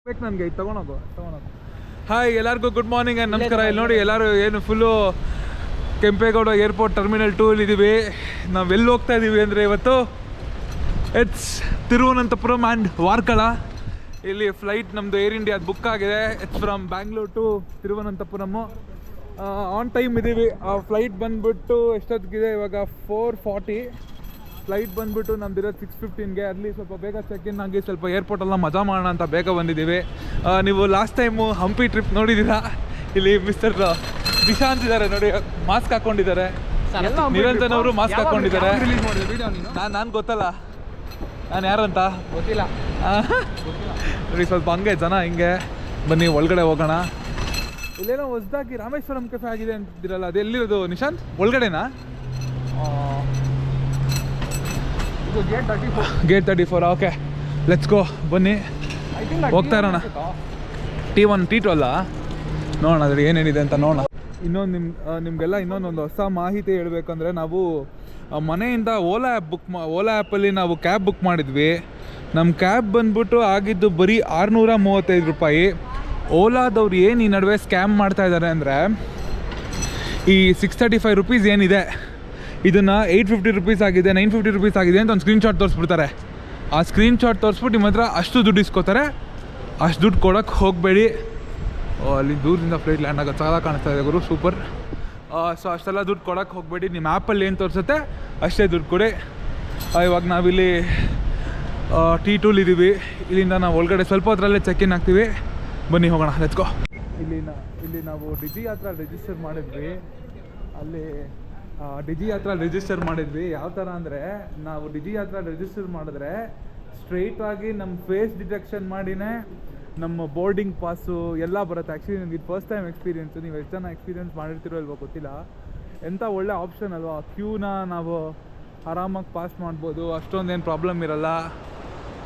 ಬೇಕು ನನಗೆ ತಗೊಳೋದು. ಹಾಯ್ ಎಲ್ಲರಿಗೂ ಗುಡ್ ಮಾರ್ನಿಂಗ್ ಆ್ಯಂಡ್ ನಮಸ್ಕಾರ. ಇಲ್ಲಿ ನೋಡಿ ಎಲ್ಲರೂ ಏನು ಫುಲ್ಲು ಕೆಂಪೇಗೌಡ ಏರ್ಪೋರ್ಟ್ ಟರ್ಮಿನಲ್ 2 ಇದ್ದೀವಿ. ನಾವು ಎಲ್ಲಿ ಹೋಗ್ತಾ ಇದ್ದೀವಿ ಅಂದರೆ ಇವತ್ತು ಇಟ್ಸ್ ತಿರುವನಂತಪುರಂ ಆ್ಯಂಡ್ ವಾರ್ಕಳ. ಇಲ್ಲಿ ಫ್ಲೈಟ್ ನಮ್ಮದು ಏರ್ ಇಂಡಿಯಾದ ಬುಕ್ ಆಗಿದೆ. It's from Bangalore to Thiruvananthapuram. On time ಇದ್ದೀವಿ. ಆ ಫ್ಲೈಟ್ ಬಂದುಬಿಟ್ಟು ಎಷ್ಟೊತ್ತಿಗಿದೆ ಇವಾಗ 4:40. ಫ್ಲೈಟ್ ಬಂದುಬಿಟ್ಟು ನಮ್ದಿರೋದು 6:15ಗೆ. ಅಲ್ಲಿ ಸ್ವಲ್ಪ ಬೇಗ ಚೆಕ್ ಇನ್ ಆಗಿ ಸ್ವಲ್ಪ ಏರ್ಪೋರ್ಟೆಲ್ಲ ಮಜಾ ಮಾಡೋಣ ಅಂತ ಬೇಗ ಬಂದಿದ್ದೀವಿ. ನೀವು ಲಾಸ್ಟ್ ಟೈಮು ಹಂಪಿ ಟ್ರಿಪ್ ನೋಡಿದ್ದೀರಾ. ಇಲ್ಲಿ ಮಿಸ್ಟರ್ ನಿಶಾಂತ್ ಇದ್ದಾರೆ ನೋಡಿ, ಮಾಸ್ಕ್ ಹಾಕ್ಕೊಂಡಿದ್ದಾರೆ. ನಿರಂಜನ್ ಅವರು ಮಾಸ್ಕ್ ಹಾಕ್ಕೊಂಡಿದ್ದಾರೆ. ನಾನು ಗೊತ್ತಲ್ಲ ನಾನು ಯಾರಂತ ಗೊತ್ತಿಲ್ಲ ನೋಡಿ. ಸ್ವಲ್ಪ ಹಂಗೆ ಜನ ಹಿಂಗೆ ಬನ್ನಿ ಒಳಗಡೆ ಹೋಗೋಣ. ಇಲ್ಲೇನೋ ಹೊಸದಾಗಿ ರಾಮೇಶ್ವರಂ ಕೆಫೆ ಆಗಿದೆ ಅಂತಿದ್ದೀರಲ್ಲ, ಅದು ಎಲ್ಲಿರೋದು ನಿಶಾಂತ್? ಒಳಗಡೆನಾ? ಗೇಟ್ 34. Okay, let's go. ಬನ್ನಿ ಹೋಗ್ತಾ ಇರೋಣ. T1 T2 ಅಲ್ಲ, ನೋಡೋಣ ಅದ್ರಲ್ಲಿ ಏನೇನಿದೆ ಅಂತ ನೋಡೋಣ. ಇನ್ನೊಂದು ನಿಮಗೆಲ್ಲ ಇನ್ನೊಂದೊಂದು ಹೊಸ ಮಾಹಿತಿ ಹೇಳಬೇಕಂದ್ರೆ, ನಾವು ಮನೆಯಿಂದ ಓಲಾ ಆ್ಯಪಲ್ಲಿ ನಾವು ಕ್ಯಾಬ್ ಬುಕ್ ಮಾಡಿದ್ವಿ. ನಮ್ಮ ಕ್ಯಾಬ್ ಬಂದ್ಬಿಟ್ಟು ಆಗಿದ್ದು ಬರೀ 635 ರೂಪಾಯಿ. ಓಲಾದವ್ರು ಏನು ಈ ನಡುವೆ ಸ್ಕ್ಯಾಮ್ ಮಾಡ್ತಾ ಇದ್ದಾರೆ ಅಂದರೆ, ಈ 635 ರುಪೀಸ್ ಏನಿದೆ ಇದನ್ನು 850 ರುಪೀಸ್ ಆಗಿದೆ, 950 ರುಪೀಸ್ ಆಗಿದೆ ಅಂತ ಒಂದು ಸ್ಕ್ರೀನ್ಶಾಟ್ ತೋರಿಸ್ಬಿಡ್ತಾರೆ. ಆ ಸ್ಕ್ರೀನ್ಶಾಟ್ ತೋರಿಸ್ಬಿಟ್ಟು ನಿಮ್ಮ ಹತ್ರ ಅಷ್ಟು ದುಡ್ಡು ಇಸ್ಕೋತಾರೆ. ಅಷ್ಟು ದುಡ್ಡು ಕೊಡೋಕ್ಕೆ ಹೋಗಬೇಡಿ. ಅಲ್ಲಿ ದೂರದಿಂದ ಫ್ಲೈಟ್ ಲ್ಯಾಂಡ್ ಆಗೋದು ಸಾಲ ಕಾಣಿಸ್ತಾ ಇದೆ ಗುರು, ಸೂಪರ್. ಸೊ ಅಷ್ಟೆಲ್ಲ ದುಡ್ಡು ಕೊಡೋಕ್ಕೆ ಹೋಗಬೇಡಿ. ನಿಮ್ಮ ಆ್ಯಪಲ್ಲಿ ಏನು ತೋರಿಸುತ್ತೆ ಅಷ್ಟೇ ದುಡ್ಡು ಕೊಡಿ. ಇವಾಗ ನಾವಿಲ್ಲಿ T2 ಇದ್ದೀವಿ. ಇಲ್ಲಿಂದ ನಾವು ಒಳಗಡೆ ಸ್ವಲ್ಪ ಹೊತ್ತರಲ್ಲೇ ಚೆಕ್ ಇನ್ ಆಗ್ತೀವಿ. ಬನ್ನಿ ಹೋಗೋಣ, ಲೆಟ್ಸ್ ಗೋ. ಇಲ್ಲಿ ನಾವು ಡಿಜಿ ಹತ್ರ ರಿಜಿಸ್ಟರ್ ಮಾಡಿದ್ವಿ. ಅಲ್ಲಿ ಡಿಜಿ ಹತ್ರ ರಿಜಿಸ್ಟರ್ ಮಾಡಿದ್ವಿ. ಯಾವ ಥರ ಅಂದರೆ, ನಾವು ಡಿಜಿ ಹತ್ರ ರಿಜಿಸ್ಟರ್ ಮಾಡಿದ್ರೆ ಸ್ಟ್ರೈಟಾಗಿ ನಮ್ಮ ಫೇಸ್ ಡಿಟೆಕ್ಷನ್ ಮಾಡಿನೇ ನಮ್ಮ ಬೋರ್ಡಿಂಗ್ ಪಾಸು ಎಲ್ಲ ಬರುತ್ತೆ. ಆ್ಯಕ್ಚುಲಿ ನನಗೆ ಇದು ಫಸ್ಟ್ ಟೈಮ್ ಎಕ್ಸ್ಪೀರಿಯೆನ್ಸು. ನೀವು ಎಷ್ಟು ಜನ ಎಕ್ಸ್ಪೀರಿಯೆನ್ಸ್ ಮಾಡಿರ್ತಿರೋ ಇಲ್ವೋ ಗೊತ್ತಿಲ್ಲ. ಎಂಥ ಒಳ್ಳೆ ಆಪ್ಷನ್ ಅಲ್ವಾ. ಕ್ಯೂನ ನಾವು ಆರಾಮಾಗಿ ಪಾಸ್ ಮಾಡ್ಬೋದು, ಅಷ್ಟೊಂದೇನು ಪ್ರಾಬ್ಲಮ್ ಇರಲ್ಲ.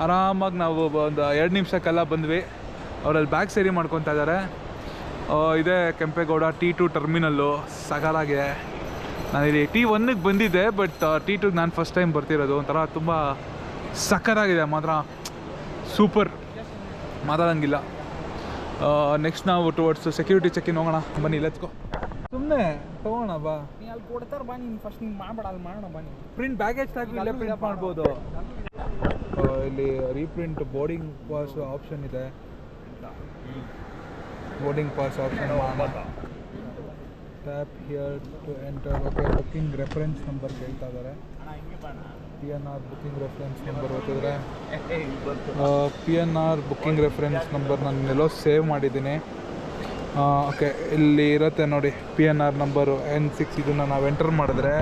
ಆರಾಮಾಗಿ ನಾವು ಒಂದು 2 ನಿಮಿಷಕ್ಕೆಲ್ಲ ಬಂದ್ವಿ. ಅವರಲ್ಲಿ ಬ್ಯಾಗ್ ಸೇರಿ ಮಾಡ್ಕೊತಾ ಇದ್ದಾರೆ. ಇದೇ ಕೆಂಪೇಗೌಡ T2 ಟರ್ಮಿನಲ್ಲು, ಸಗಲಾಗಿದೆ. ನಾನಿಲ್ಲಿ T1ಗೆ ಬಂದಿದ್ದೆ, ಬಟ್ T2ಗೆ ನಾನು ಫಸ್ಟ್ ಟೈಮ್ ಬರ್ತಿರೋದು. ಒಂಥರ ತುಂಬ ಸಕ್ಕತ್ತಾಗಿದೆ ಮಾತ್ರ, ಸೂಪರ್, ಮಾತಾಡೋಂಗಿಲ್ಲ. ನೆಕ್ಸ್ಟ್ ನಾವು ಟುವರ್ಡ್ಸ್ ಸೆಕ್ಯೂರಿಟಿ ಚೆಕ್ ಇನ್ ಹೋಗೋಣ. ಬನ್ನಿ ಲೆಟ್ಸ್ ಗೋ. ಸುಮ್ಮನೆ ತೊಗೋಣ ಬಾ. ನೀ ಅಲ್ಲಿ ಕೊಡ್ತಾರೆ ಬಾ, ನೀನು ಫಸ್ಟ್ ನಿಂಗೆ ಮಾಡಬೇಡ, ಅಲ್ಲಿ ಮಾಡೋಣ ಬಾ. ನೀವು ಪ್ರಿಂಟ್ ಬ್ಯಾಗೇಜ್ ಟ್ಯಾಗ್ ಇಲ್ಲೇ ಪ್ರಿಂಟ್ ಮಾಡ್ಬೋದು. ಇಲ್ಲಿ ರೀಪ್ರಿಂಟ್ ಬೋರ್ಡಿಂಗ್ ಪಾಸ್ ಆಪ್ಷನ್ ಇದೆ. Boarding pass option tap here to enter. Okay, booking reference number ಕೇಳ್ತಾ ಇದ್ದಾರೆ. PNR ಬುಕ್ಕಿಂಗ್ ರೆಫರೆನ್ಸ್ ನಂಬರ್ ಓದಿದ್ರೆ PNR ಬುಕ್ಕಿಂಗ್ ರೆಫರೆನ್ಸ್ ನಂಬರ್ ನಾನು ಎಲ್ಲೋ ಸೇವ್ ಮಾಡಿದ್ದೀನಿ. ಓಕೆ, ಇಲ್ಲಿ ಇರುತ್ತೆ ನೋಡಿ PNR ನಂಬರು N6. ಇದನ್ನು ನಾವು ಎಂಟರ್ ಮಾಡಿದ್ರೆ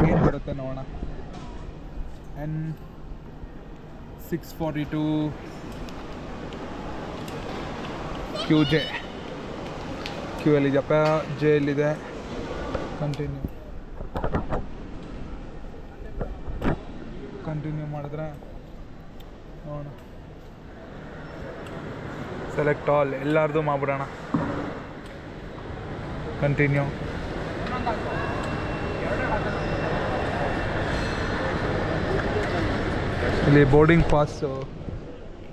ಏನು ಬರುತ್ತೆ ನೋಡೋಣ. N642 QJ. Q ಅಲ್ಲಿದೆಯಪ್ಪ, J ಎಲ್ಲಿದೆ? ಕಂಟಿನ್ಯೂ ಮಾಡಿದ್ರೆ ನೋಡೋಣ. ಸೆಲೆಕ್ಟ್ ಆಲ್, ಎಲ್ಲರದು ಮಾಡ್ಬಿಡೋಣ. ಕಂಟಿನ್ಯೂ. ಇಲ್ಲಿ ಬೋರ್ಡಿಂಗ್ ಪಾಸ್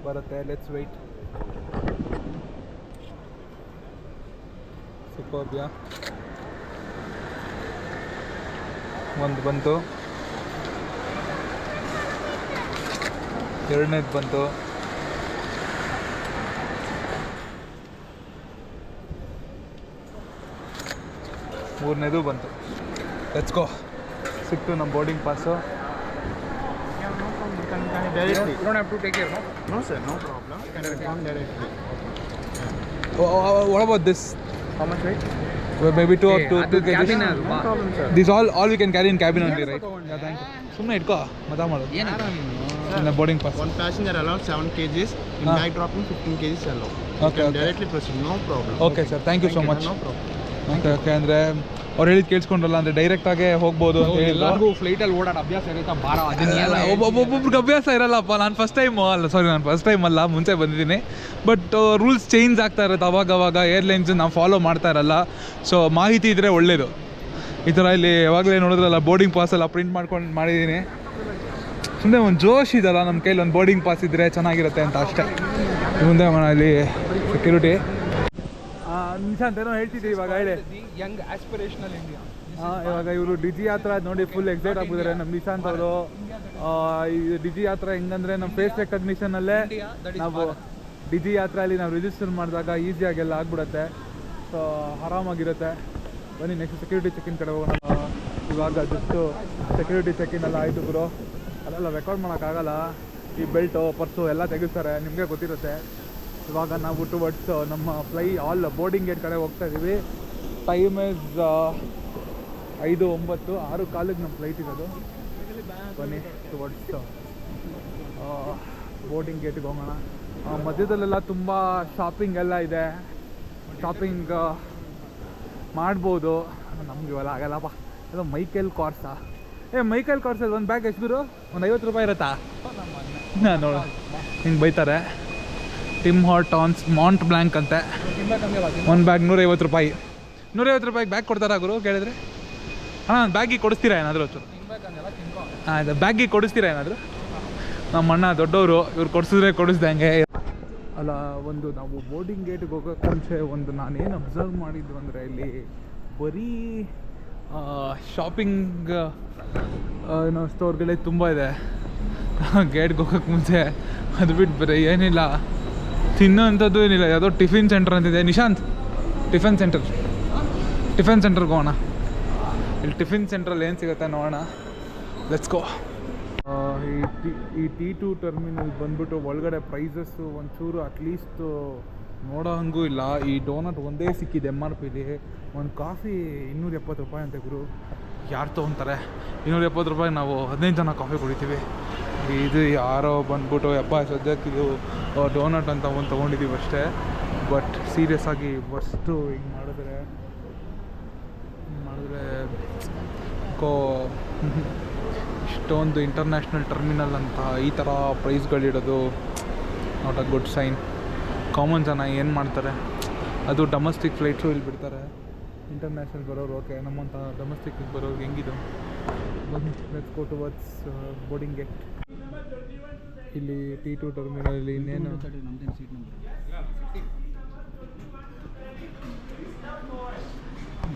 ಬರುತ್ತೆ. Let's wait. ಸೂಪರ್ಬ್ಯಾ. ಒಂದು ಬಂತು, ಎರಡನೇದು ಬಂತು, ಮೂರನೇದು ಬಂತು. Let's go. ಸಿಕ್ತು ನಮ್ಮ boarding pass. You don't have to take care, no? No sir, no problem. You can come directly. What about this? How much weight? Well, maybe 2 kg. No problem sir. This all we can carry in cabin only, right? Yeah, thank you. ಸುಮ್ಮನೆ ಇಟ್ಕೋ, ಮಜಾ ಮಾಡೋದು. Boarding pass. One passenger allowed 7 kgs. In bag dropping 15 kgs allowed. Okay, okay. Directly proceed, no problem. Okay sir, thank you so much. No problem. Okay, ಅಂದರೆ ಅವ್ರು ಹೇಳಿದ್ದು ಕೇಳಿಸ್ಕೊಂಡ್ರಲ್ಲ, ಅಂದರೆ ಡೈರೆಕ್ಟಾಗೆ ಹೋಗ್ಬೋದು ಅಂತ ಹೇಳಿದ್ರು. ಎಲ್ಲರಿಗೂ ಫ್ಲೈಟಲ್ಲಿ ಓಡಾಡ ಅಭ್ಯಾಸ ಇರುತ್ತೆ, ಬಾರ ಅದನ್ನೆಲ್ಲ ಒಬ್ಬೊಬ್ರಿಗೆ ಅಭ್ಯಾಸ ಇರಲ್ಲಪ್ಪ. ನಾನು ಫಸ್ಟ್ ಟೈಮ್ ಅಲ್ಲ, ಮುಂಚೆ ಬಂದಿದ್ದೀನಿ. ಬಟ್ ರೂಲ್ಸ್ ಚೇಂಜ್ ಆಗ್ತಾ ಇರುತ್ತೆ ಅವಾಗವಾಗ. ಏರ್ಲೈನ್ಸ್ ನಾವು ಫಾಲೋ ಮಾಡ್ತಾ ಇರಲ್ಲ. ಸೊ ಮಾಹಿತಿ ಇದ್ದರೆ ಒಳ್ಳೆಯದು. ಈ ಥರ ಇಲ್ಲಿ ಯಾವಾಗಲೇ ನೋಡಿದ್ರಲ್ಲ ಬೋರ್ಡಿಂಗ್ ಪಾಸೆಲ್ಲ ಪ್ರಿಂಟ್ ಮಾಡಿದ್ದೀನಿ. ಸುಮ್ಮನೆ ಒಂದು ಜೋಶ್ ಇದಲ್ಲ ನಮ್ಮ ಕೈಲಿ ಒಂದು ಬೋರ್ಡಿಂಗ್ ಪಾಸ್ ಇದ್ದರೆ ಚೆನ್ನಾಗಿರುತ್ತೆ ಅಂತ ಅಷ್ಟೇ. ಮುಂದೆ ಇಲ್ಲಿ ಸೆಕ್ಯೂರಿಟಿ ನಿಶಾಂತ್ ಏನೋ ಹೇಳ್ತಿದ್ದೆ ಇವಾಗ ಹೇಳಿ. Young aspirational India. ಇವಾಗ ಇವರು ಡಿಜಿ ಯಾತ್ರಾ ನೋಡಿ ಫುಲ್ ಎಕ್ಸೈಟ್ ಆಗ್ಬಿದ್ದಾರೆ ನಮ್ಮ ನಿಶಾಂತ್ ಅವರು. ಈ ಡಿಜಿ ಯಾತ್ರಾ ಹೆಂಗಂದ್ರೆ ನಮ್ಮ ಫೇಸ್ ರೆಕಗ್ನಿಷನಲ್ಲೇ ನಾವು ಡಿಜಿ ಯಾತ್ರೆಯಲ್ಲಿ ನಾವು ರಿಜಿಸ್ಟರ್ ಮಾಡಿದಾಗ ಈಸಿಯಾಗೆಲ್ಲ ಆಗ್ಬಿಡುತ್ತೆ. ಸೊ ಆರಾಮಾಗಿರುತ್ತೆ. ಬನ್ನಿ ನೆಕ್ಸ್ಟ್ ಸೆಕ್ಯೂರಿಟಿ ಚೆಕಿನ್ ಕಡೆ ಹೋಗೋಣ. ಇವಾಗ ಜಸ್ಟು ಸೆಕ್ಯೂರಿಟಿ ಚೆಕಿನ್ ಎಲ್ಲ ಆಯಿತು ಗುರು. ಅಲ್ಲೆಲ್ಲ ರೆಕಾರ್ಡ್ ಮಾಡೋಕ್ಕಾಗಲ್ಲ, ಈ ಬೆಲ್ಟು ಪರ್ಸು ಎಲ್ಲ ತೆಗಿಸ್ತಾರೆ, ನಿಮಗೆ ಗೊತ್ತಿರುತ್ತೆ. ಇವಾಗ ನಾವು ಟುವರ್ಡ್ಸ್ ನಮ್ಮ ಆಲ್ ಬೋರ್ಡಿಂಗ್ ಗೇಟ್ ಕಡೆ ಹೋಗ್ತಾ ಇದ್ದೀವಿ. ಟೈಮ್ ಇಸ್ 5:09, 6:15 ನಮ್ಮ ಫ್ಲೈಟ್ ಇರೋದು. ಬನ್ನಿ ಟುವರ್ಡ್ಸ್ ಬೋರ್ಡಿಂಗ್ ಗೇಟಿಗೆ ಹೋಗೋಣ. ಮಧ್ಯದಲ್ಲೆಲ್ಲ ತುಂಬ ಶಾಪಿಂಗ್ ಎಲ್ಲ ಇದೆ, ಶಾಪಿಂಗ್ ಮಾಡ್ಬೋದು. ನಮ್ಗೆ ಇವೆಲ್ಲ ಆಗಲ್ಲಪ್ಪ. ಅದು ಮೈಕೇಲ್ ಕಾರ್ಸಾ? ಮೈಕೇಲ್ ಕಾರ್ಸಲ್ಲಿ ಒಂದು ಬ್ಯಾಗ್ ಎಷ್ಟು ಗುರು? ಒಂದು 50 ರೂಪಾಯಿ ಇರುತ್ತಾ? ನೋಡು ಹಿಂಗೆ ಬೈತಾರೆ. ಟಿಮ್ ಹಾರ್ಟನ್ಸ್ ಮಾಂಟ್ ಬ್ಲ್ಯಾಂಕ್ ಅಂತೆ, ಒಂದು ಬ್ಯಾಗ್ 150 ರೂಪಾಯಿ. 150 ರೂಪಾಯಿಗೆ ಬ್ಯಾಗ್ ಕೊಡ್ತಾರಾ ಗುರು ಕೇಳಿದ್ರೆ? ಅಣ್ಣ ಬ್ಯಾಗಿಗೆ ಕೊಡಿಸ್ತೀರಾ ಏನಾದರೂ? ಆಯ್ತು, ಬ್ಯಾಗಿಗೆ ಕೊಡಿಸ್ತೀರಾ ಏನಾದರೂ? ನಮ್ಮ ಅಣ್ಣ ದೊಡ್ಡವರು, ಇವ್ರು ಕೊಡಿಸ್ದಂಗೆ ಅಲ್ಲ. ಒಂದು ನಾವು ಬೋರ್ಡಿಂಗ್ ಗೇಟಿಗೆ ಹೋಗೋಕ್ಕೆ ಮುಂಚೆ ಒಂದು ನಾನೇನು ಅಬ್ಸರ್ವ್ ಮಾಡಿದ್ದು ಅಂದರೆ ಇಲ್ಲಿ ಬರೀ ಶಾಪಿಂಗ್ ಏನೋ ಸ್ಟೋರ್ಗಳೇ ತುಂಬ ಇದೆ ಗೇಟ್ಗೆ ಹೋಗೋಕ್ಕೆ ಮುಂಚೆ. ಅದು ಬಿಟ್ಟು ಬರೀ ಏನಿಲ್ಲ, ತಿನ್ನೋ ಅಂಥದ್ದು ಏನಿಲ್ಲ. ಯಾವುದೋ ಟಿಫಿನ್ ಸೆಂಟರ್ ಅಂತಿದೆ. ನಿಶಾಂತ್, ಟಿಫಿನ್ ಸೆಂಟರ್ಗೆ ಹೋಗೋಣ. ಇಲ್ಲಿ ಟಿಫಿನ್ ಸೆಂಟ್ರಲ್ಲಿ ಏನು ಸಿಗುತ್ತೆ ನೋಡೋಣ. Let's go. ಈ T2 ಟರ್ಮಿನಲ್ ಬಂದ್ಬಿಟ್ಟು ಒಳಗಡೆ ಪ್ರೈಸಸ್ಸು ಒಂಚೂರು ಅಟ್ಲೀಸ್ಟ್ ನೋಡೋ ಹಂಗೂ ಇಲ್ಲ. ಈ ಡೋನಟ್ ಒಂದೇ ಸಿಕ್ಕಿದೆ MRPಲಿ. ಒಂದು ಕಾಫಿ 270 ರೂಪಾಯಿ ಅಂತೆ ಗುರು. ಯಾರು ತೊಗೊತಾರೆ 270 ರೂಪಾಯಿ? ನಾವು 15 ಜನ ಕಾಫಿ ಕುಡಿತೀವಿ. ಇದು ಯಾರೋ ಬಂದ್ಬಿಟ್ಟು ಸದ್ಯಕ್ಕೆ ಇದು ಡೋನಟ್ ಅಂತ ಒಂದು ತೊಗೊಂಡಿದ್ದೀವಿ ಅಷ್ಟೇ. ಬಟ್ ಸೀರಿಯಸ್ ಆಗಿ ಫಸ್ಟು ಹಿಂಗೆ ಮಾಡಿದ್ರೆ ಇಷ್ಟೊಂದು ಇಂಟರ್ನ್ಯಾಷನಲ್ ಟರ್ಮಿನಲ್ ಅಂತ ಈ ಥರ ಪ್ರೈಸ್ಗಳಿಡೋದು not a good sign. Common ಜನ ಏನು ಮಾಡ್ತಾರೆ? ಅದು ಡೊಮೆಸ್ಟಿಕ್ ಫ್ಲೈಟ್ಸು ಇಲ್ಲಿ ಬಿಡ್ತಾರೆ. ಇಂಟರ್ನ್ಯಾಷನಲ್ ಬರೋರು ಓಕೆ, ನಮ್ಮಂಥ ಡೊಮೆಸ್ಟಿಕ್ಗೆ ಬರೋರು ಹೆಂಗಿದು? Let's go towards boarding gate. ಇಲ್ಲಿ T2 ಟರ್ಮಿನಲ್ಲಿ ಇನ್ನೇನು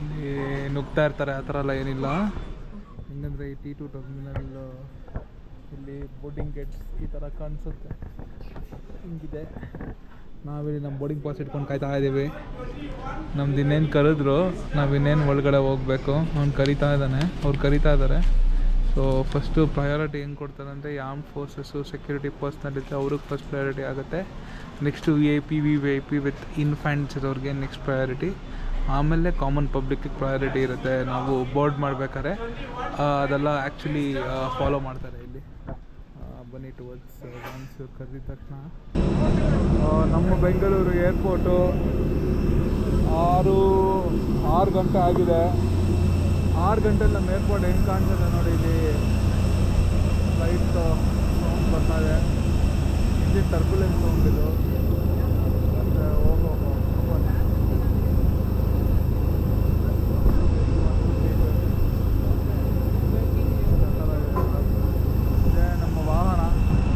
ಇಲ್ಲಿ ನುಗ್ತಾ ಇರ್ತಾರೆ, ಆ ಥರ ಎಲ್ಲ ಏನಿಲ್ಲ. ಹೆಂಗಂದರೆ ಈ T2 ಟರ್ಮಿನಲ್ ಇಲ್ಲಿ ಬೋರ್ಡಿಂಗ್ ಗೇಟ್ಸ್ ಈ ಥರ ಕಾಣಿಸುತ್ತೆ, ಹಿಂಗಿದೆ. ನಾವಿಲ್ಲಿ ನಮ್ಮ ಬೋರ್ಡಿಂಗ್ ಪಾಸ್ ಇಟ್ಕೊಂಡು ಕಾಯ್ತಾ ಇದ್ದೀವಿ. ನಮ್ದು ಇನ್ನೇನು ಕರೆದ್ರು, ನಾವು ಇನ್ನೇನು ಒಳಗಡೆ ಹೋಗಬೇಕು. ಅವ್ನು ಕರಿತಾ ಇದ್ದಾರೆ. ಸೊ ಫಸ್ಟು ಪ್ರಯಾರಿಟಿ ಹೆಂಗೆ ಕೊಡ್ತಾರೆ ಅಂದರೆ ಆರ್ಮ್ಡ್ ಫೋರ್ಸಸ್ಸು, ಸೆಕ್ಯೂರಿಟಿ ಪರ್ಸ್ನಲ್ ಅವ್ರಿಗೆ ಫಸ್ಟ್ ಪ್ರಯಾರಿಟಿ ಆಗುತ್ತೆ. ನೆಕ್ಸ್ಟು VIP ವಿತ್ ಇನ್ಫ್ಯಾಂಟ್ಸ್ ಇರೋರಿಗೆ ನೆಕ್ಸ್ಟ್ ಪ್ರಯಾರಿಟಿ. ಆಮೇಲೆ ಕಾಮನ್ ಪಬ್ಲಿಕ್ಕಿಗೆ ಪ್ರಯಾರಿಟಿ ಇರುತ್ತೆ. ನಾವು ಬೋರ್ಡ್ ಮಾಡ್ಬೇಕಾದ್ರೆ ಅದೆಲ್ಲ ಆ್ಯಕ್ಚುಲಿ ಫಾಲೋ ಮಾಡ್ತಾರೆ ಇಲ್ಲಿ. ಬನ್ನಿ ಟುವರ್ಡ್ಸ್ ಒನ್ಸ್ ಕರೆದಿದ ತಕ್ಷಣ ನಮ್ಮ ಬೆಂಗಳೂರು ಏರ್ಪೋರ್ಟು 6 ಗಂಟೆ ಆಗಿದೆ. 6 ಗಂಟೆಲಿ ನಮ್ಮ ಏರ್ಪೋರ್ಟ್ ಹೆಂಗೆ ಕಾಣ್ತದೆ ನೋಡಿ. ಇಲ್ಲಿ ಫ್ಲೈಟ್ ಸೌಂಡ್ ಬರ್ತಾ ಇದೆ, ಇಂಜಿನ್ ಟರ್ಬುಲೆನ್ಸ್ ಸೌಂಡ್ ಇದು.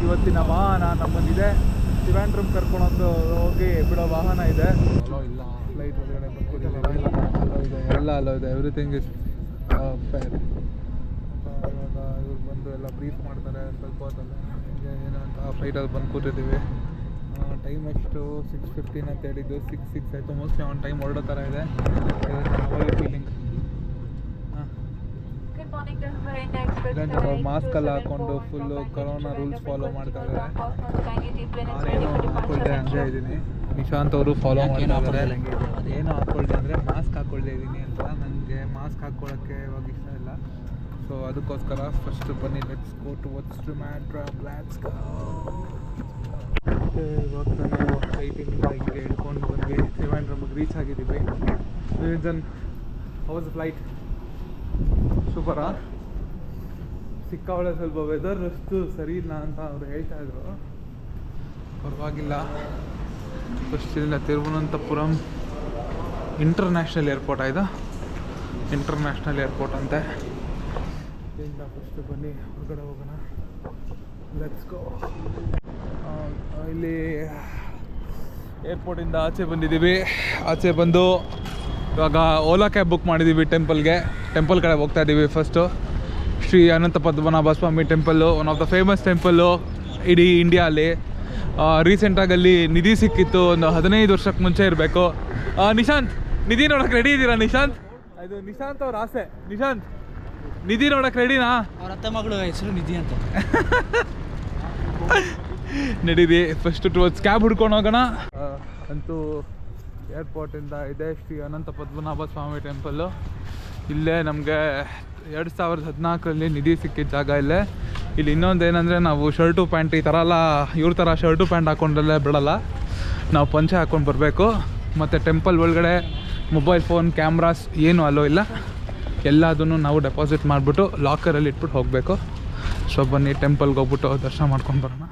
ಇವತ್ತಿನ ವಾಹನ ನಮ್ಮದಿದೆ. ಟ್ರಿವಾಂಡ್ರಮ್ ಕರ್ಕೊಂಡು ಹೋಗಿ ಬಿಡೋ ವಾಹನ ಇದೆ. ಇಲ್ಲ ಫ್ಲೈಟ್ ಒಳಗಡೆ ಎಲ್ಲ ಅಲೋ ಇದೆ. Everything is fair. ಇವಾಗ ಇವ್ರು ಬಂದು ಎಲ್ಲ ಬ್ರೀಫ್ ಮಾಡ್ತಾರೆ ಸ್ವಲ್ಪ ಹೊತ್ತಲ್ಲ ಏನು ಅಂತ. ಫ್ಲೈಟಲ್ಲಿ ಬಂದು ಕೂತಿದ್ದೀವಿ. ಟೈಮ್ ಎಷ್ಟು 6:15 ಅಂತ ಹೇಳಿದ್ದು, 6 ಆಯಿತು. ಮೋಸ್ಟ್ಲಿ ಒಂದು ಟೈಮ್ ಹೊರಡೋ ಥರ ಇದೆ. ಫೀಲಿಂಗ್. ಮಾಸ್ಕ್ ಎಲ್ಲ ಹಾಕೊಂಡು ಫುಲ್ಲು ಕೊರೋನಾ ರೂಲ್ಸ್ ಫಾಲೋ ಮಾಡ್ತಾ ಇದ್ದಾರೆ. ನಾನೇನು ಹಾಕ್ಕೊಳ್ದೆ ಹಂಗೆ ಇದ್ದೀನಿ. ನಿಶಾಂತ್ ಅವರು ಫಾಲೋ ಮಾಡ್ತಾರೆ. ಏನು ಹಾಕ್ಕೊಳ್ದೆ ಅಂದರೆ ಮಾಸ್ಕ್ ಹಾಕ್ಕೊಳ್ದೆ ಇದ್ದೀನಿ ಅಂತ. ನನಗೆ ಮಾಸ್ಕ್ ಹಾಕ್ಕೊಳ್ಳೋಕ್ಕೆ ಇವಾಗ ಇಷ್ಟ ಇಲ್ಲ. ಸೊ ಅದಕ್ಕೋಸ್ಕರ ಫಸ್ಟ್ ಬನ್ನಿ ಲೆಟ್ಸ್ ಗೋ ಟುವರ್ಡ್ಸ್ ಟ್ರಿವಾಂಡ್ರಮ್. ಇವಾಗ ನಾವು ಫ್ಲೈಟಿಂದ ಹಿಂಗೆ ಹೇಳ್ಕೊಂಡು ಬಂದ್ವಿ. ಟ್ರಿವಾಂಡ್ರಮ್ಗೆ ರೀಚ್ ಆಗಿದ್ದೀವಿ. ಹೌಸ್ ಫ್ಲೈಟ್ ಸೂಪರಾ? ಸಿಕ್ಕಾವಳೆ. ಸ್ವಲ್ಪ ವೆದರ್ ಅಷ್ಟು ಸರಿ ಇಲ್ಲ ಅಂತ ಅವ್ರು ಹೇಳ್ತಾಯಿದ್ರು. ಪರವಾಗಿಲ್ಲ. ಫಸ್ಟ್ ಇಲ್ಲ ತಿರುವನಂತಪುರಂ ಇಂಟರ್ನ್ಯಾಷನಲ್ ಏರ್ಪೋರ್ಟ್. ಇದು ಇಂಟರ್ನ್ಯಾಷನಲ್ ಏರ್ಪೋರ್ಟ್ ಅಂತೆ. ಇಲ್ಲಿಂದ ಫಸ್ಟ್ ಬನ್ನಿ ಹೊರಗಡೆ ಹೋಗೋಣ. Let's go. ಇಲ್ಲಿ ಏರ್ಪೋರ್ಟಿಂದ ಆಚೆ ಬಂದಿದ್ದೀವಿ. ಆಚೆ ಬಂದು ಇವಾಗ ಓಲಾ ಕ್ಯಾಬ್ ಬುಕ್ ಮಾಡಿದ್ದೀವಿ. ಟೆಂಪಲ್ ಕಡೆ ಹೋಗ್ತಾ ಇದ್ದೀವಿ. First Shri Anantha Padmanabha Swamy temple, one of the famous temple ಇಡೀ ಇಂಡಿಯಾಲಿ. ರೀಸೆಂಟಾಗಿ ಅಲ್ಲಿ ನಿಧಿ ಸಿಕ್ಕಿತ್ತು, ಒಂದು 15 ವರ್ಷಕ್ಕೆ ಮುಂಚೆ ಇರಬೇಕು. ನಿಶಾಂತ್, ನಿಧಿ ನೋಡೋಕೆ ರೆಡಿ ಇದ್ದೀರಾ ನಿಶಾಂತ್? ಇದು ನಿಶಾಂತ್ ಅವ್ರ ಆಸೆ. ನಿಶಾಂತ್, ನಿಧಿ ನೋಡೋಕೆ ರೆಡಿನಾ? ಅವ್ರ ಅತ್ತೆ ಮಗಳು ಹೆಸರು ನಿಧಿ ಅಂತ. ನಡೀರಿ ಫಸ್ಟ್ ಟುವರ್ಡ್ಸ್ ಕ್ಯಾಬ್ ಹುಡ್ಕೊಂಡು ಹೋಗೋಣ. ಅಂತೂ ಏರ್ಪೋರ್ಟಿಂದ ಇದೆ ಶ್ರೀ ಅನಂತ ಪದ್ಮನಾಭ ಸ್ವಾಮಿ ಟೆಂಪಲ್ಲು. ಇಲ್ಲೇ ನಮಗೆ 2014ರಲ್ಲಿ ನಿಧಿ ಸಿಕ್ಕಿದ ಜಾಗ ಇಲ್ಲೇ. ಇಲ್ಲಿ ಇನ್ನೊಂದು ಏನಂದರೆ, ನಾವು ಶರ್ಟು ಪ್ಯಾಂಟ್ ಈ ಥರ ಎಲ್ಲ ಇವ್ರ ಥರ ಶರ್ಟು ಪ್ಯಾಂಟ್ ಹಾಕ್ಕೊಂಡ್ರಲ್ಲೇ ಬಿಡೋಲ್ಲ, ನಾವು ಪಂಚೆ ಹಾಕ್ಕೊಂಡು ಬರಬೇಕು. ಮತ್ತು ಟೆಂಪಲ್ ಒಳಗಡೆ ಮೊಬೈಲ್ ಫೋನ್ ಕ್ಯಾಮ್ರಾಸ್ ಏನೂ ಅಲ್ಲೋ ಇಲ್ಲ. ಎಲ್ಲದನ್ನು ನಾವು ಡೆಪಾಸಿಟ್ ಮಾಡಿಬಿಟ್ಟು ಲಾಕರಲ್ಲಿ ಇಟ್ಬಿಟ್ಟು ಹೋಗಬೇಕು. ಸೊ ಬನ್ನಿ ಟೆಂಪಲ್ಗೆ ಹೋಗ್ಬಿಟ್ಟು ದರ್ಶನ ಮಾಡ್ಕೊಂಡು ಬರೋಣ.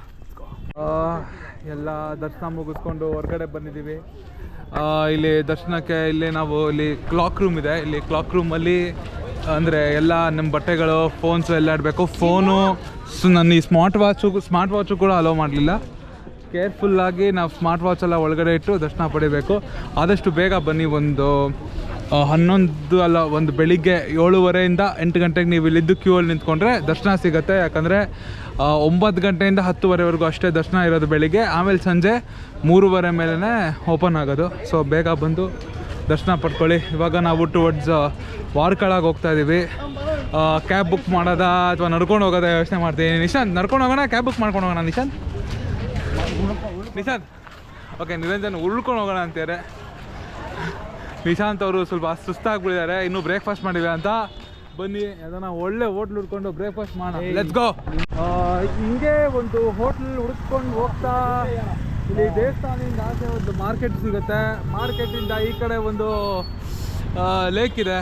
ಎಲ್ಲ ದರ್ಶನ ಮುಗಿಸ್ಕೊಂಡು ಹೊರಗಡೆ ಬಂದಿದ್ದೀವಿ. ಇಲ್ಲಿ ದರ್ಶನಕ್ಕೆ ನಾವು ಇಲ್ಲಿ ಕ್ಲಾಕ್ ರೂಮ್ ಇದೆ. ಇಲ್ಲಿ ಕ್ಲಾಕ್ ರೂಮಲ್ಲಿ ಅಂದರೆ ಎಲ್ಲ ನಮ್ಮ ಬಟ್ಟೆಗಳು, ಫೋನ್ಸು ಎಲ್ಲ ಇಡಬೇಕು. ಫೋನು ನನ್ನ ಈ ಸ್ಮಾರ್ಟ್ ವಾಚು ಕೂಡ ಅಲೋ ಮಾಡಲಿಲ್ಲ. ಕೇರ್ಫುಲ್ಲಾಗಿ ನಾವು ಸ್ಮಾರ್ಟ್ ವಾಚೆಲ್ಲ ಒಳಗಡೆ ಇಟ್ಟು ದರ್ಶನ ಪಡಿಬೇಕು. ಆದಷ್ಟು ಬೇಗ ಬನ್ನಿ. ಒಂದು ಬೆಳಿಗ್ಗೆ 7:30 8 ಗಂಟೆಗೆ ನೀವು ಇಲ್ಲಿದ್ದು ಕ್ಯೂವಲ್ಲಿ ನಿಂತ್ಕೊಂಡ್ರೆ ದರ್ಶನ ಸಿಗುತ್ತೆ. ಯಾಕಂದರೆ 9 ಗಂಟೆಯಿಂದ 10:30ವರೆಗೂ ಅಷ್ಟೇ ದರ್ಶನ ಇರೋದು ಬೆಳಿಗ್ಗೆ. ಆಮೇಲೆ ಸಂಜೆ 3:30 ಮೇಲೇ ಓಪನ್ ಆಗೋದು. ಸೊ ಬೇಗ ಬಂದು ದರ್ಶನ ಪಡ್ಕೊಳ್ಳಿ. ಇವಾಗ ನಾವು ಟುವರ್ಡ್ಸ್ ವಾರ್ಕಳಾಗೆ ಹೋಗ್ತಾ ಇದ್ದೀವಿ. ಕ್ಯಾಬ್ ಬುಕ್ ಮಾಡೋದಾ ಅಥವಾ ನಡ್ಕೊಂಡು ಹೋಗೋದಾ ಯೋಚನೆ ಮಾಡ್ತೀನಿ. ನಿಶಾಂತ್, ನಡ್ಕೊಂಡು ಹೋಗೋಣ ಕ್ಯಾಬ್ ಬುಕ್ ಮಾಡ್ಕೊಂಡು ಹೋಗೋಣ? ನಿಶಾಂತ್ ಓಕೆ. ನಿರಂಜನ್ ಉಳ್ಕೊಂಡು ಹೋಗೋಣ ಅಂತಾರೆ. ನಿಶಾಂತ್ ಅವರು ಸ್ವಲ್ಪ ಸುಸ್ತಾಗ್ಬಿಟ್ಟಿದ್ದಾರೆ, ಇನ್ನೂ ಬ್ರೇಕ್ಫಾಸ್ಟ್ ಮಾಡಿವೆ ಅಂತ. ಬನ್ನಿ ಅದನ್ನ ಒಳ್ಳೆ ಹೋಟ್ಲ್ ಹುಡ್ಕೊಂಡು ಬ್ರೇಕ್ಫಾಸ್ಟ್ ಮಾಡೋಣ. Let's go. ಹಿಂಗೆ ಒಂದು ಹೋಟ್ಲ್ ಹುಡ್ಕೊಂಡು ಹೋಗ್ತಾ ಇಲ್ಲಿ ದೇವಸ್ಥಾನದಿಂದ ಆಚೆ ಒಂದು ಮಾರ್ಕೆಟ್ ಸಿಗುತ್ತೆ. ಮಾರ್ಕೆಟಿಂದ ಈ ಕಡೆ ಒಂದು ಲೇಕ್ ಇದೆ.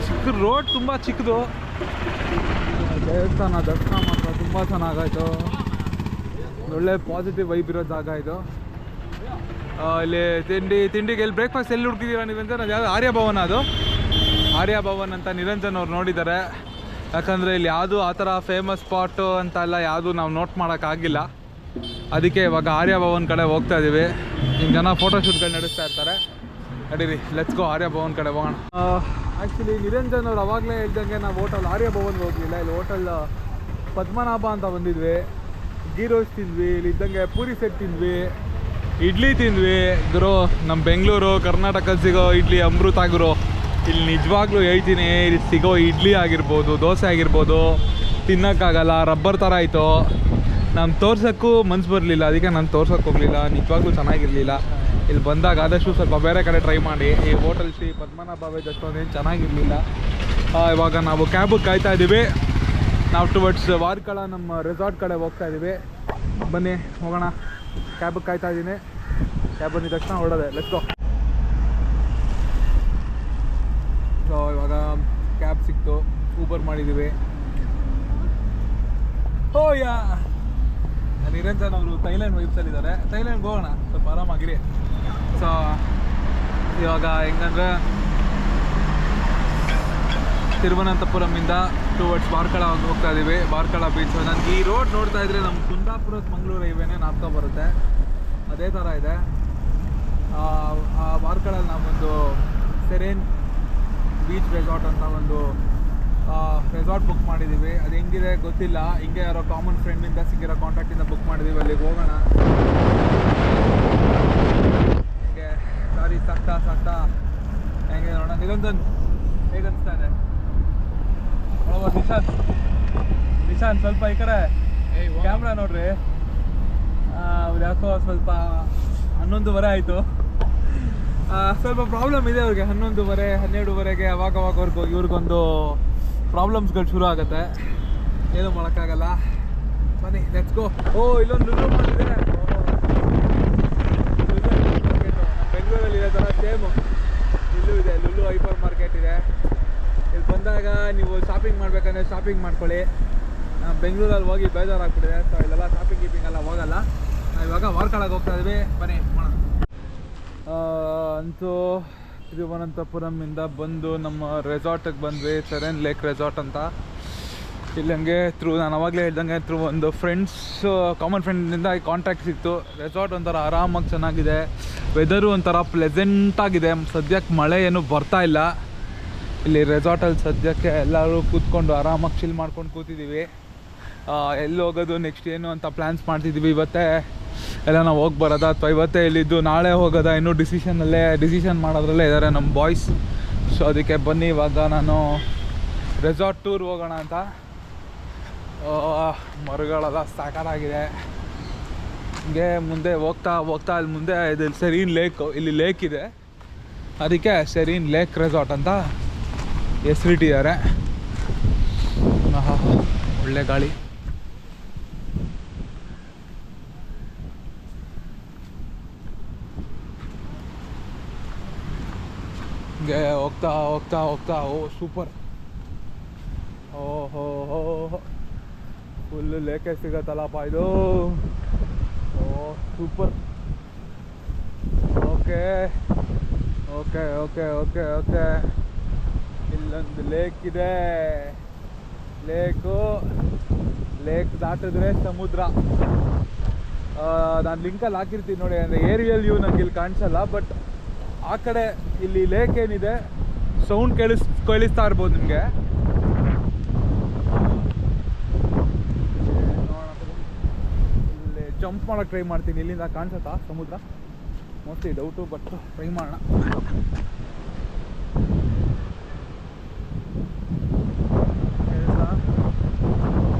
ಚಿಕ್ಕ ರೋಡ್, ತುಂಬ ಚಿಕ್ಕದು. ದೇವಸ್ಥಾನ ದರ್ಶನ ಮಾತ್ರ ತುಂಬ ಚೆನ್ನಾಗಾಯಿತು. ಒಳ್ಳೆ ಪಾಸಿಟಿವ್ ವೈಬ್ ಇರೋ ಜಾಗ ಇದು. ಇಲ್ಲಿ ತಿಂಡಿಗೆ ಎಲ್ಲಿ ಬ್ರೇಕ್ಫಾಸ್ಟ್ ಎಲ್ಲಿ ಹುಡುಕಿದ್ದೀರಾ ನೀವಂತ? ಅದು ಯಾವುದು ಆರ್ಯಭವನ, ಅದು ಆರ್ಯಭವನ್ ಅಂತ ನಿರಂಜನ್ ಅವ್ರು ನೋಡಿದ್ದಾರೆ. ಯಾಕಂದರೆ ಇಲ್ಲಿ ಯಾವುದು ಆ ಥರ ಫೇಮಸ್ ಸ್ಪಾಟು ಅಂತ ಎಲ್ಲ ಯಾವುದು ನಾವು ನೋಟ್ ಮಾಡೋಕ್ಕಾಗಿಲ್ಲ. ಅದಕ್ಕೆ ಇವಾಗ ಆರ್ಯಭವನ್ ಕಡೆ ಹೋಗ್ತಾ ಇದ್ದೀವಿ. ಈಗ ಜನ ಫೋಟೋಶೂಟ್ಗಳು ನಡೆಸ್ತಾ ಇರ್ತಾರೆ. ನಡೀರಿ ಲೆಟ್ಸ್ ಗೋ, ಆರ್ಯಭವನ್ ಕಡೆ ಹೋಗೋಣ. ಆ್ಯಕ್ಚುಲಿ ನಿರಂಜನ್ ಅವ್ರು ಅವಾಗಲೇ ಹೇಳ್ದಂಗೆ ನಾವು ಹೋಟೆಲ್ ಆರ್ಯಭವನ್ಗೆ ಹೋಗಲಿಲ್ಲ. ಇಲ್ಲಿ ಹೋಟೆಲ್ ಪದ್ಮನಾಭ ಅಂತ ಬಂದಿದ್ವಿ. ಗೀ ರೋಸ್ಟ್ ತಿಂದ್ವಿ. ಇಲ್ಲಿ ಇದ್ದಂಗೆ ಪೂರಿ ಸೆಟ್ ತಿಂದ್ವಿ, ಇಡ್ಲಿ ತಿಂದ್ವಿ. ಗುರು, ನಮ್ಮ ಬೆಂಗಳೂರು ಕರ್ನಾಟಕದಲ್ಲಿ ಸಿಗೋ ಇಡ್ಲಿ ಅಮೃತ ಗುರು. ಇಲ್ಲಿ ನಿಜವಾಗ್ಲೂ ಹೇಳ್ತೀನಿ, ಇಲ್ಲಿ ಸಿಗೋ ಇಡ್ಲಿ ಆಗಿರ್ಬೋದು, ದೋಸೆ ಆಗಿರ್ಬೋದು, ತಿನ್ನೋಕ್ಕಾಗಲ್ಲ. ರಬ್ಬರ್ ಥರ ಆಯಿತು. ನಾನು ತೋರ್ಸೋಕ್ಕೂ ಮನ್ಸು ಬರಲಿಲ್ಲ. ಅದಕ್ಕೆ ನಾನು ತೋರ್ಸೋಕ್ಕೆ ಹೋಗಲಿಲ್ಲ. ನಿಜವಾಗ್ಲೂ ಚೆನ್ನಾಗಿರಲಿಲ್ಲ. ಇಲ್ಲಿ ಬಂದಾಗ ಆದಷ್ಟು ಸ್ವಲ್ಪ ಬೇರೆ ಕಡೆ ಟ್ರೈ ಮಾಡಿ. ಈ ಹೋಟೆಲ್ ಶ್ರೀ ಪದ್ಮನಾಭ ವೆಜ್ ಅಷ್ಟೊಂದೇನು ಚೆನ್ನಾಗಿರಲಿಲ್ಲ. ಇವಾಗ ನಾವು ಕ್ಯಾಬಿಗೆ ಕಾಯ್ತಾ ಇದ್ದೀವಿ. ನಾವು ಟುವರ್ಡ್ಸ್ ವಾರ್ಕಳ ನಮ್ಮ ರೆಸಾರ್ಟ್ ಕಡೆ ಹೋಗ್ತಾ ಇದ್ದೀವಿ. ಬನ್ನಿ ಹೋಗೋಣ. ಕ್ಯಾಬಿಗೆ ಕಾಯ್ತಾ ಇದ್ದೀನಿ. ಕ್ಯಾಬ್ ಬಂದಿದ ತಕ್ಷಣ ಹೊರಡೋದೆ. Let's go. ಸೊ ಇವಾಗ ಕ್ಯಾಬ್ ಸಿಕ್ತು, ಊಬರ್ ಮಾಡಿದ್ದೀವಿ. ಓ ಯಾ, ನಿರಂಜನ್ ಅವರು ಥೈಲ್ಯಾಂಡ್ ವೈಬ್ಸಲ್ಲಿದ್ದಾರೆ. ಥೈಲ್ಯಾಂಡ್ಗೆ ಹೋಗೋಣ, ಸ್ವಲ್ಪ ಆರಾಮಾಗಿರಿ. ಸೊ ಇವಾಗ ಹೆಂಗಂದರೆ ತಿರುವನಂತಪುರಮಿಂದ ಟುವರ್ಡ್ಸ್ ವಾರ್ಕಳ ಹೋಗ್ತಾ ಇದ್ದೀವಿ. ವಾರ್ಕಳ ಬೀಚ್. ನನಗೆ ಈ ರೋಡ್ ನೋಡ್ತಾ ಇದ್ರೆ ನಮ್ಮ ಕುಂದಾಪುರದ ಮಂಗಳೂರು ಹೈವೇನೇ ನಾಪ್ತಾ ಬರುತ್ತೆ. ಅದೇ ಥರ ಇದೆ. ಆ ವಾರ್ಕಳಲ್ಲಿ ನಾವೊಂದು ಸೆರೇನ್ ಬೀಚ್ ರೆಸಾರ್ಟ್ ಅಂತ ಒಂದು ರೆಸಾರ್ಟ್ ಬುಕ್ ಮಾಡಿದ್ದೀವಿ. ಅದು ಹೆಂಗಿದೆ ಗೊತ್ತಿಲ್ಲ. ಹಿಂಗೆ ಯಾರೋ ಕಾಮನ್ ಫ್ರೆಂಡಿಂದ ಸಿಕ್ಕಿರೋ ಕಾಂಟ್ಯಾಕ್ಟಿಂದ ಬುಕ್ ಮಾಡಿದ್ದೀವಿ. ಅಲ್ಲಿಗೆ ಹೋಗೋಣ. ಹಿಂಗೆ ಸಾರಿ ಸಾಕ್ತಾ ಹೆಂಗೆ ನೋಡೋಣ. ನಿರಂಜನ್ ಹೇಗೆ ಅನಿಸ್ತಾ ಇದೆ? ನಿಶಾಂತ್ ಸ್ವಲ್ಪ ಈ ಕಡೆ ಕ್ಯಾಮ್ರಾ ನೋಡ್ರಿ. ಅವ್ರು ಯಾಕೋ ಸ್ವಲ್ಪ 11:30 ಆಯಿತು. ಸ್ವಲ್ಪ ಪ್ರಾಬ್ಲಮ್ ಇದೆ ಅವ್ರಿಗೆ. 11:30 12:30ಗೆ ಅವಾಗವಾಗವರೆಗೂ ಇವ್ರಿಗೊಂದು ಪ್ರಾಬ್ಲಮ್ಸ್ಗಳು ಶುರು ಆಗುತ್ತೆ. ಏನೂ ಮಾಡೋಕ್ಕಾಗಲ್ಲ. ಬನ್ನಿ ಲೆಟ್ಸ್ ಗೋ. ಇಲ್ಲೊಂದು ಲುಲ್ಲು ಮಾಡಿದೆ. ಬೆಂಗಳೂರಲ್ಲಿ ಇರೋ ಥರ ಸೇಮ್ ಇಲ್ಲೂ ಇದೆ. ಲುಲ್ಲು ಹೈಪರ್ ಮಾರ್ಕೆಟ್ ಇದೆ. ಇಲ್ಲಿ ಬಂದಾಗ ನೀವು ಶಾಪಿಂಗ್ ಮಾಡ್ಬೇಕಂದ್ರೆ ಶಾಪಿಂಗ್ ಮಾಡ್ಕೊಳ್ಳಿ. ಬೆಂಗಳೂರಲ್ಲಿ ಹೋಗಿ ಬೇಜಾರಾಗ್ಬಿಟ್ಟಿದೆ. ಸೊ ಇಲ್ಲೆಲ್ಲ ಶಾಪಿಂಗ್ ಎಲ್ಲ ಹೋಗಲ್ಲ. ನಾವು ಇವಾಗ ವಾರ್ಕಳಾಗೆ ಹೋಗ್ತಾ ಇದ್ವಿ. ಬನ್ನಿ ಮಾಡೋಣ. ಅಂತೂ ತಿರುವನಂತಪುರಮಿಂದ ಬಂದು ನಮ್ಮ ರೆಸಾರ್ಟಿಗೆ ಬಂದ್ವಿ, ಸೆರೆನ್ ಲೇಕ್ ರೆಸಾರ್ಟ್ ಅಂತ. ಇಲ್ಲಿ ಹಂಗೆ ನಾನು ಅವಾಗಲೇ ಹೇಳ್ದಂಗೆ ಒಂದು ಫ್ರೆಂಡ್ಸ್ ಕಾಮನ್ ಫ್ರೆಂಡಿಂದ ಕಾಂಟ್ಯಾಕ್ಟ್ ಸಿಕ್ತು. ರೆಸಾರ್ಟ್ ಒಂಥರ ಆರಾಮಾಗಿ ಚೆನ್ನಾಗಿದೆ, ವೆದರು ಒಂಥರ ಪ್ಲೆಸೆಂಟಾಗಿದೆ. ಸದ್ಯಕ್ಕೆ ಮಳೆ ಏನೂ ಬರ್ತಾ ಇಲ್ಲ ಇಲ್ಲಿ ರೆಸಾರ್ಟಲ್ಲಿ. ಸದ್ಯಕ್ಕೆ ಎಲ್ಲರೂ ಕೂತ್ಕೊಂಡು ಆರಾಮಾಗಿ ಚಿಲ್ ಮಾಡ್ಕೊಂಡು ಕೂತಿದ್ದೀವಿ. ಎಲ್ಲಿ ಹೋಗೋದು ನೆಕ್ಸ್ಟ್ ಏನು ಅಂತ ಪ್ಲ್ಯಾನ್ಸ್ ಮಾಡ್ತಿದ್ದೀವಿ. ಇವತ್ತೇ ಎಲ್ಲ ನಾವು ಹೋಗಿ ಬರೋದಾ ಅಥವಾ ಇವತ್ತೇ ಇಲ್ಲಿದ್ದು ನಾಳೆ ಹೋಗೋದಾ ಇನ್ನೂ ಡಿಸಿಷನ್ ಮಾಡೋದ್ರಲ್ಲೇ ಇದ್ದಾರೆ ನಮ್ಮ ಬಾಯ್ಸ್. ಸೊ ಅದಕ್ಕೆ ಬನ್ನಿ ಇವಾಗ ನಾನು ರೆಸಾರ್ಟ್ ಟೂರ್ ಹೋಗೋಣ ಅಂತ. ಮರಗಳೆಲ್ಲ ಸಾಕಾಗಿದೆ. ಹಿಂಗೆ ಮುಂದೆ ಹೋಗ್ತಾ ಅಲ್ಲಿ ಮುಂದೆ ಇದು ಸೆರೀನ್ ಲೇಕು, ಇಲ್ಲಿ ಲೇಕ್ ಇದೆ, ಅದಕ್ಕೆ ಸೆರೀನ್ ಲೇಕ್ ರೆಸಾರ್ಟ್ ಅಂತ ಹೆಸರಿಟ್ಟಿದ್ದಾರೆ. ಒಳ್ಳೆ ಗಾಳಿ. ಹಿಂಗೆ ಹೋಗ್ತಾ ಓ ಸೂಪರ್. ಓಹೋ ಫುಲ್ಲು ಲೇಕೆ ಸಿಗತ್ತಲ್ಲಪ್ಪ ಇದು. ಓ ಸೂಪರ್. ಓಕೆ ಇಲ್ಲೊಂದು ಲೇಕ್ ಇದೆ. ಲೇಕ್ ದಾಟಿದ್ರೆ ಸಮುದ್ರ. ನಾನು ಲಿಂಕಲ್ಲಿ ಹಾಕಿರ್ತೀನಿ ನೋಡಿ. ಅಂದರೆ ಏರಿಯಲ್ ವ್ಯೂ ನನಗೆ ಇಲ್ಲಿ ಕಾಣಿಸಲ್ಲ, ಬಟ್ ಆ ಕಡೆ ಇಲ್ಲಿ ಲೇಕ್ ಏನಿದೆ ಸೌಂಡ್ ಕೇಳಿಸ್ತಾ ಇರ್ಬೋದು ನಿಮಗೆ. ಇಲ್ಲಿ ಜಂಪ್ ಮಾಡೋಕ್ಕೆ ಟ್ರೈ ಮಾಡ್ತೀನಿ. ಇಲ್ಲಿಂದ ಕಾಣಿಸುತ್ತಾ ಸಮುದ್ರ? ಮೋಸ್ಟ್ಲಿ ಡೌಟು, ಬಟ್ ಟ್ರೈ ಮಾಡೋಣ.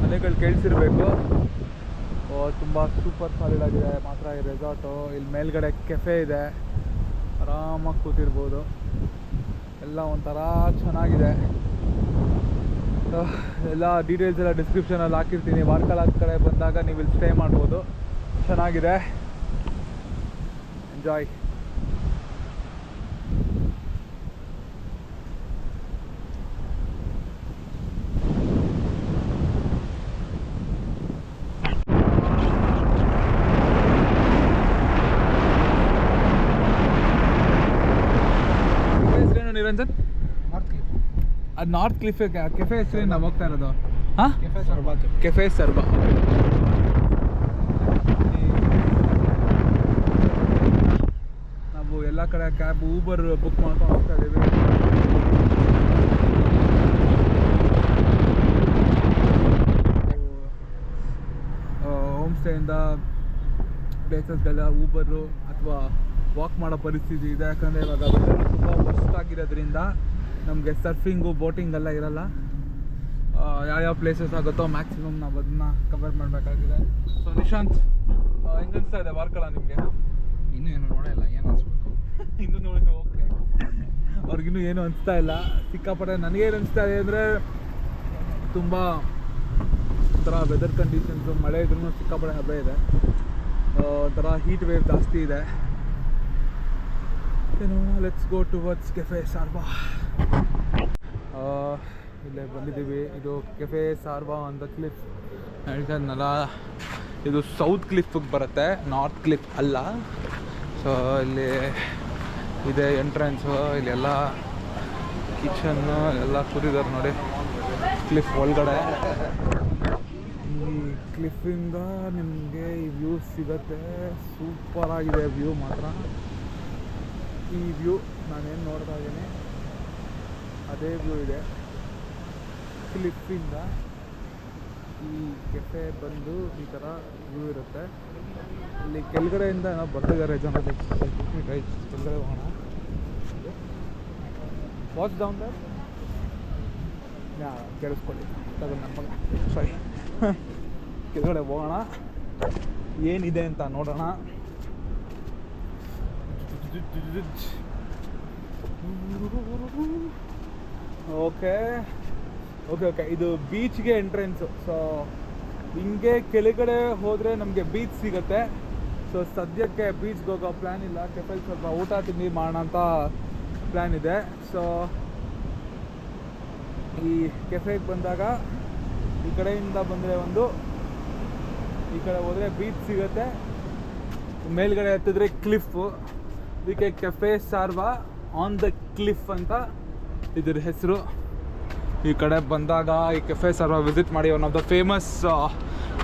ಮನೆಗಳು ಕೇಳಿಸಿರ್ಬೇಕು. ತುಂಬ ಸೂಪರ್ ಸಾಲಿಡ್ ಆಗಿದೆ ಮಾತ್ರ ಈ ರೆಸಾರ್ಟು. ಇಲ್ಲಿ ಮೇಲ್ಗಡೆ ಕೆಫೆ ಇದೆ, ಆರಾಮಾಗಿ ಕೂತಿರ್ಬೋದು. ಎಲ್ಲ ಒಂಥರ ಚೆನ್ನಾಗಿದೆ. ಎಲ್ಲ ಡೀಟೇಲ್ಸ್ ಎಲ್ಲ ಡಿಸ್ಕ್ರಿಪ್ಷನಲ್ಲಿ ಹಾಕಿರ್ತೀನಿ. ವಾರ್ಕಲ್ ಕಡೆ ಬಂದಾಗ ನೀವು ಇಲ್ಲಿ ಸ್ಟೇ ಮಾಡ್ಬೋದು. ಚೆನ್ನಾಗಿದೆ, ಎಂಜಾಯ್. ನಿರಂಜನ್, ಅದು ನಾರ್ತ್ ಕ್ಲಿಫ್ ಕೆಫೆ ಹೆಸರು ನಾವು ಹೋಗ್ತಾ ಇರೋದು. ಹಾಂ, ಕೆಫೆ ಸರ್ಬಾ. ನಾವು ಎಲ್ಲ ಕಡೆ ಕ್ಯಾಬ್ ಊಬರ್ ಬುಕ್ ಮಾಡ್ಕೊಂಡು ಹೋಗ್ತಾ ಇದ್ದೀವಿ. ಹೋಮ್ ಸ್ಟೇಯಿಂದ ಪ್ಲೇಸಸ್ಗೆಲ್ಲ ಊಬರು ಅಥವಾ ವಾಕ್ ಮಾಡೋ ಪರಿಸ್ಥಿತಿ ಇದೆ. ಯಾಕಂದರೆ ಇವಾಗ ತುಂಬ ವರ್ಸ್ಟ್ ಆಗಿರೋದ್ರಿಂದ ನಮಗೆ ಸರ್ಫಿಂಗು ಬೋಟಿಂಗ್ ಎಲ್ಲ ಇರಲ್ಲ. ಯಾವ್ಯಾವ ಪ್ಲೇಸಸ್ ಆಗುತ್ತೋ ಮ್ಯಾಕ್ಸಿಮಮ್ ನಾವು ಅದನ್ನ ಕವರ್ ಮಾಡಬೇಕಾಗಿದೆ. ಸೊ ನಿಶಾಂತ್, ಹೆಂಗೆ ಅನಿಸ್ತಾ ಇದೆ ವಾರ್ಕಳ ನಿಮಗೆ? ಇನ್ನೂ ಏನು ನೋಡಿಲ್ಲ, ಏನು ಅನಿಸ್ಬೇಕು? ಇನ್ನೂ ನೋಡಿ, ಓಕೆ. ಅವ್ರಿಗಿನ್ನೂ ಏನು ಅನಿಸ್ತಾ ಇಲ್ಲ. ಸಿಕ್ಕಾಪಟ್ಟೆ ನನಗೇನು ಅನಿಸ್ತಾ ಇದೆ ಅಂದರೆ ತುಂಬ ಒಂಥರ ವೆದರ್ ಕಂಡೀಷನ್ಸು, ಮಳೆ ಇದ್ರೂ ಸಿಕ್ಕಾಪಟ್ಟೆ ಹಬ್ಬ ಇದೆ. ಒಂಥರ ಹೀಟ್ ವೇವ್ ಜಾಸ್ತಿ ಇದೆ. Let's go towards cafe Sarba. ಇಲ್ಲೇ ಬಂದಿದ್ದೀವಿ. ಇದು cafe Sarba on the cliff. ಹೇಳ್ತಾನಲ್ಲ, ಇದು ಸೌತ್ ಕ್ಲಿಫಿಗೆ ಬರುತ್ತೆ, ನಾರ್ತ್ ಕ್ಲಿಫ್ ಅಲ್ಲ. ಸೊ ಇಲ್ಲಿ ಇದೆ ಎಂಟ್ರೆನ್ಸು. ಇಲ್ಲೆಲ್ಲ ಕಿಚನ್ನು ಎಲ್ಲ ಕೂತಿದ್ದಾರೆ ನೋಡಿ ಕ್ಲಿಫ್ ಒಳಗಡೆ. ಈ ಕ್ಲಿಫಿಂದ ನಿಮಗೆ ಈ ವ್ಯೂ ಸಿಗುತ್ತೆ. ಸೂಪರಾಗಿದೆ ವ್ಯೂ ಮಾತ್ರ. ಈ ವ್ಯೂ ನಾನೇನು ನೋಡ್ತಾ ಇದ್ದೀನಿ ಅದೇ ವ್ಯೂ ಇದೆ ಕ್ಲಿಫಿಂದ. ಈ ಕೆಫೆ ಬಂದು ಈ ಥರ ವ್ಯೂ ಇರುತ್ತೆ. ಇಲ್ಲಿ ಕೆಳಗಡೆಯಿಂದ ನಾವು ಬರ್ತಿದ್ದಾರೆ ಜನ. ಕೆಳಗಡೆ ಹೋಗೋಣ. Watch down there. ಕೇಳಿಸ್ಕೊಳ್ಳಿ ನಮ್ಮ ಸಾರಿ. ಕೆಳಗಡೆ ಹೋಗೋಣ, ಏನಿದೆ ಅಂತ ನೋಡೋಣ. ಓಕೆ, ಇದು ಬೀಚ್ಗೆ ಎಂಟ್ರೆನ್ಸು. ಸೊ ಹಿಂಗೆ ಕೆಳಗಡೆ ಹೋದರೆ ನಮಗೆ ಬೀಚ್ ಸಿಗುತ್ತೆ. ಸೊ ಸದ್ಯಕ್ಕೆ ಬೀಚ್ಗೆ ಹೋಗೋ ಪ್ಲ್ಯಾನ್ ಇಲ್ಲ. ಕೆಫೆಲ್ ಸ್ವಲ್ಪ ಊಟ ತಿಂಡಿ ಮಾಡೋಣ ಅಂತ ಪ್ಲ್ಯಾನ್ ಇದೆ. ಸೊ ಈ ಕೆಫೆಗೆ ಬಂದಾಗ ಈ ಕಡೆಯಿಂದ ಬಂದರೆ ಈ ಕಡೆ ಹೋದರೆ ಬೀಚ್ ಸಿಗುತ್ತೆ. ಮೇಲ್ಗಡೆ ಹತ್ತಿದ್ರೆ ಕ್ಲಿಫು. ಇದಕ್ಕೆ cafe Sarba on the cliff ಅಂತ ಇದ್ರ ಹೆಸರು. ಈ ಕಡೆ ಬಂದಾಗ ಈ ಕೆಫೆ ಸರ್ವ ವಿಸಿಟ್ ಮಾಡಿ. One of the famous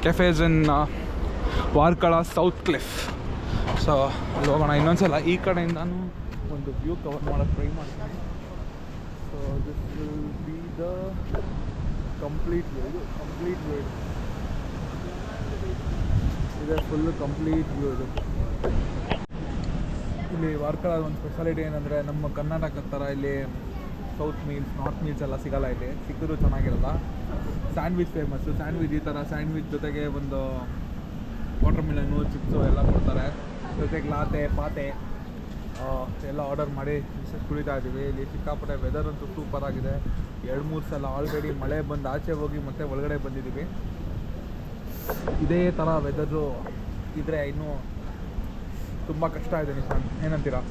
cafes in Varkala south cliff. So ಅಲ್ಲಿ ಹೋಗೋಣ ಇನ್ನೊಂದ್ಸಲ. ಈ ಕಡೆಯಿಂದನೂ ಒಂದು ವ್ಯೂ ಕವರ್ ಮಾಡೋಕ್ಕೆ ಟ್ರೈ ಮಾಡ್ತೀನಿ. So this will be the complete view. ಇದು ಕಂಪ್ಲೀಟ್ ವ್ಯೂ ಇದೆ, ಫುಲ್ಲು ಕಂಪ್ಲೀಟ್ ವ್ಯೂ ಇದು. ಇಲ್ಲಿ ವಾರ್ಕಳ ಒಂದು ಸ್ಪೆಷಾಲಿಟಿ ಏನಂದರೆ, ನಮ್ಮ ಕರ್ನಾಟಕದ ಥರ ಇಲ್ಲಿ ಸೌತ್ ಮೀಲ್ಸ್ ನಾರ್ತ್ ಮೀಲ್ಸ್ ಎಲ್ಲ ಸಿಗೋಲ್ಲ. ಇಲ್ಲಿ ಸಿಕ್ಕಿದ್ರು ಚೆನ್ನಾಗಿರಲ್ಲ. Sandwich famous. ಸ್ಯಾಂಡ್ವಿಚ್ ಈ ಥರ ಸ್ಯಾಂಡ್ವಿಚ್ ಜೊತೆಗೆ ಒಂದು ವಾಟರ್ ಮಿಲನ್ನು, ಚಿಪ್ಸು ಎಲ್ಲ ಕೊಡ್ತಾರೆ. ಜೊತೆಗೆ ಲಾತೆ ಪಾತೆ ಎಲ್ಲ ಆರ್ಡರ್ ಮಾಡಿ ಕುಡಿತಾ ಇದ್ದೀವಿ. ಇಲ್ಲಿ ಸಿಕ್ಕಾಪಟ್ಟೆ ವೆದರ್ ಅಂತೂ ಸೂಪರ್ ಆಗಿದೆ. 2-3 ಸಲ ಆಲ್ರೆಡಿ ಮಳೆ ಬಂದು ಆಚೆ ಹೋಗಿ ಮತ್ತೆ ಒಳಗಡೆ ಬಂದಿದ್ದೀವಿ. ಇದೇ ಥರ ವೆದರು ಇದ್ದರೆ ಇನ್ನೂ ತುಂಬ ಕಷ್ಟ ಇದೆ. ನಿಶಾಂತ್ ಏನಂತೀರಾ?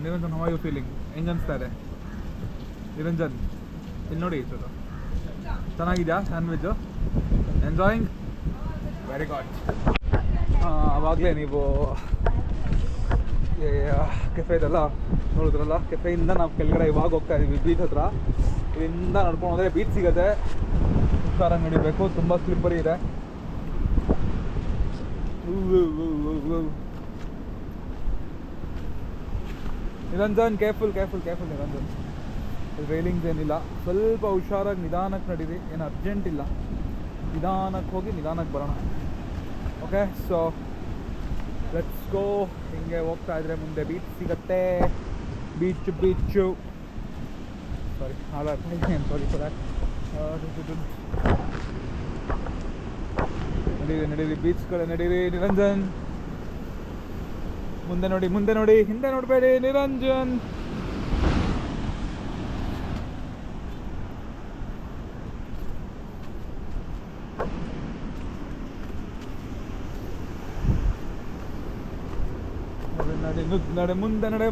Niranjan, how are you feeling? ಹೆಂಗೆ ಅನಿಸ್ತಾ ಇದೆ ನಿರಂಜನ್? ಇಲ್ಲಿ ನೋಡಿ ಸರ್, ಚೆನ್ನಾಗಿದೆಯಾ ಸ್ಯಾಂಡ್ವಿಚ್ಚು? ಎಂಜಾಯಿಂಗ್? Very good. ಆವಾಗಲೇ ನೀವು ಕೆಫೆದೆಲ್ಲ ನೋಡಿದ್ರಲ್ಲ, ಕೆಫೆಯಿಂದ ನಾವು ಕೆಳಗಡೆ ಇವಾಗ ಹೋಗ್ತಾ ಇದ್ದೀವಿ ಬೀಚ್ ಹತ್ರ. ಇಲ್ಲಿಂದ ನಡ್ಕೊಂಡು ಹೋದರೆ ಬೀಚ್ ಸಿಗುತ್ತೆ. ಹುಷಾರಾಗಿ ನಡಿಬೇಕು, ತುಂಬ ಸ್ಲಿಪ್ಪರಿ ಇದೆ. ನಿರಂಜನ್ ಕೇರ್ಫುಲ್ ನಿರಂಜನ್. ರೈಲಿಂಗ್ಸ್ ಏನಿಲ್ಲ, ಸ್ವಲ್ಪ ಹುಷಾರಾಗಿ ನಿಧಾನಕ್ಕೆ ನಡೀರಿ. ಏನು ಅರ್ಜೆಂಟ್ ಇಲ್ಲ, ನಿಧಾನಕ್ಕೆ ಹೋಗಿ ನಿಧಾನಕ್ಕೆ ಬರೋಣ. Okay, so let's go. ಹಿಂಗೆ ಹೋಗ್ತಾ ಇದ್ರೆ ಮುಂದೆ ಬೀಚ್ ಸಿಗತ್ತೆ. ಬೀಚು ಸಾರಿ ಸಾರಿ ಸರ್. ನಡೀರಿ ಬೀಚ್ ಕಡೆ ನಡೀರಿ. ನಿರಂಜನ್ ಮುಂದೆ ನೋಡಿ, ಹಿಂದೆ ನೋಡಬೇಡಿ. ನಿರಂಜನ್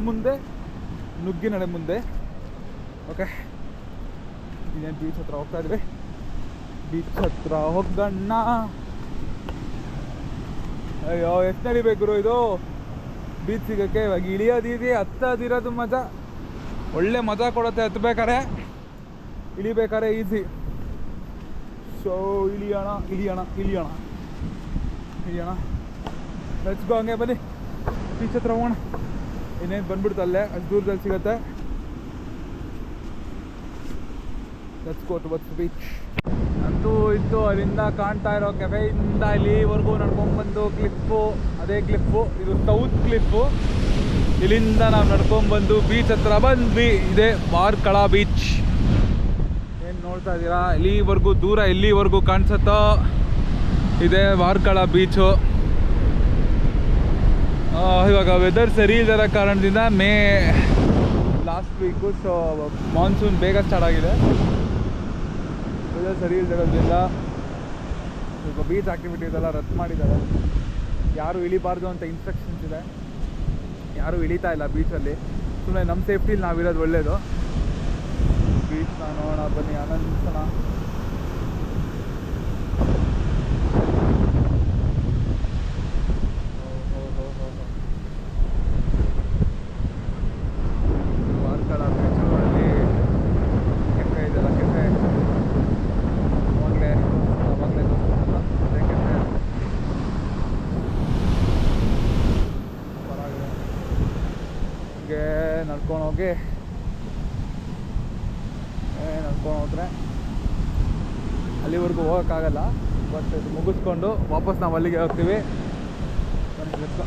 ಮುಂದೆ ನುಗ್ಗಿ ಮುಂದೆ. ಓಕೆ, ಇನ್ನೇನು ಬೀಚ್ ಹತ್ರ ಹೋಗ್ತಾ ಇದ್ವಿ. ಬೀಚ್ ಹತ್ರ ಹೋಗೋಣ. ಅಯ್ಯೋ, ಎಷ್ಟು ನಡಿಬೇಕು ಇದು ಬೀಚ್ ಸಿಗೋಕ್ಕೆ. ಇವಾಗ ಇಳಿಯೋದಿದೆ, ಹತ್ತದಿರೋದು ಮಜಾ. ಒಳ್ಳೆ ಮಜಾ ಕೊಡುತ್ತೆ ಹತ್ಬೇಕಾರೆ. ಇಳಿಬೇಕಾರೆ ಈಸಿ. ಸೊ ಇಳಿಯೋಣ. Let's go. ಹಂಗೆ ಬನ್ನಿ ಬೀಚ್ ಹತ್ರ ಹೋಗೋಣ. ಇನ್ನೇನು ಬಂದ್ಬಿಡ್ತು, ಅಲ್ಲೇ ಅಷ್ಟು ದೂರದಲ್ಲಿ ಸಿಗುತ್ತೆ. Let's go towards beach. ಅಂತೂ ಇತ್ತು ಅಲ್ಲಿಂದ ಕಾಣ್ತಾ ಇರೋ ಕೆಫೆಯಿಂದ ಇಲ್ಲಿವರೆಗೂ ನಡ್ಕೊಂಡ್ಬಂದು ಕ್ಲಿಪ್ಪು, ಅದೇ ಕ್ಲಿಪ್ಪು, ಇದು ಸೌತ್ ಕ್ಲಿಪ್ಪು. ಇಲ್ಲಿಂದ ನಾವು ನಡ್ಕೊಂಡ್ಬಂದು ಬೀಚ್ ಹತ್ರ ಬಂದ್ವಿ. ಇದೇ ವಾರ್ಕಳ ಬೀಚ್. ಏನು ನೋಡ್ತಾ ಇದ್ದೀರಾ? ಇಲ್ಲಿವರೆಗೂ ದೂರ ಎಲ್ಲಿವರೆಗೂ ಕಾಣಿಸುತ್ತೋ ಇದೇ ವಾರ್ಕಳ ಬೀಚು. ಇವಾಗ ವೆದರ್ ಸರಿ ಇಲ್ಲದ ಕಾರಣದಿಂದ ಲಾಸ್ಟ್ ವೀಕು, ಸೊ ಮಾನ್ಸೂನ್ ಬೇಗ ಸ್ಟಾರ್ಟ್ ಆಗಿದೆ. ವೆದರ್ ಸರಿ ಇಲ್ಲದಿರೋದ್ರಿಂದ ಸ್ವಲ್ಪ ಬೀಚ್ ಆ್ಯಕ್ಟಿವಿಟೀಸ್ ಎಲ್ಲ ರದ್ದು ಮಾಡಿದ್ದಾರೆ. ಯಾರೂ ಇಳಿಬಾರ್ದು ಅಂತ ಇನ್ಸ್ಟ್ರಕ್ಷನ್ಸ್ ಇದೆ. ಯಾರೂ ಇಳಿತಾ ಇಲ್ಲ ಬೀಚಲ್ಲಿ. ಸುಮ್ಮನೆ ನಮ್ಮ ಸೇಫ್ಟಿಲಿ ನಾವಿರೋದು ಒಳ್ಳೆಯದು. ಬೀಚ್ನ ನೋಡೋಣ ಬನ್ನಿ, ಆನಂದಿಸೋಣ. ವಾರ್ಕಳ ಬೀಚಲ್ಲಿ ಕೆಫೆ ಇದೆಲ್ಲ, ಕೆಫೆ ಅವಾಗಲೇ ತೋರಿಸ್ತಿದ್ದಲ್ಲ, ಅದೇ ಕೆಫೆ. ಪರವಾಗಿಲ್ಲ. ಹೀಗೆ ನಡ್ಕೊಂಡು ಹೋದರೆ ಅಲ್ಲಿವರೆಗೂ ಹೋಗೋಕ್ಕಾಗಲ್ಲ. ಬಟ್ ಇದು ಮುಗಿಸ್ಕೊಂಡು ವಾಪಸ್ ನಾವು ಅಲ್ಲಿಗೆ ಹೋಗ್ತೀವಿ. ಬನ್ನಿ, ಲೆಟ್ಸ್ ಗೋ.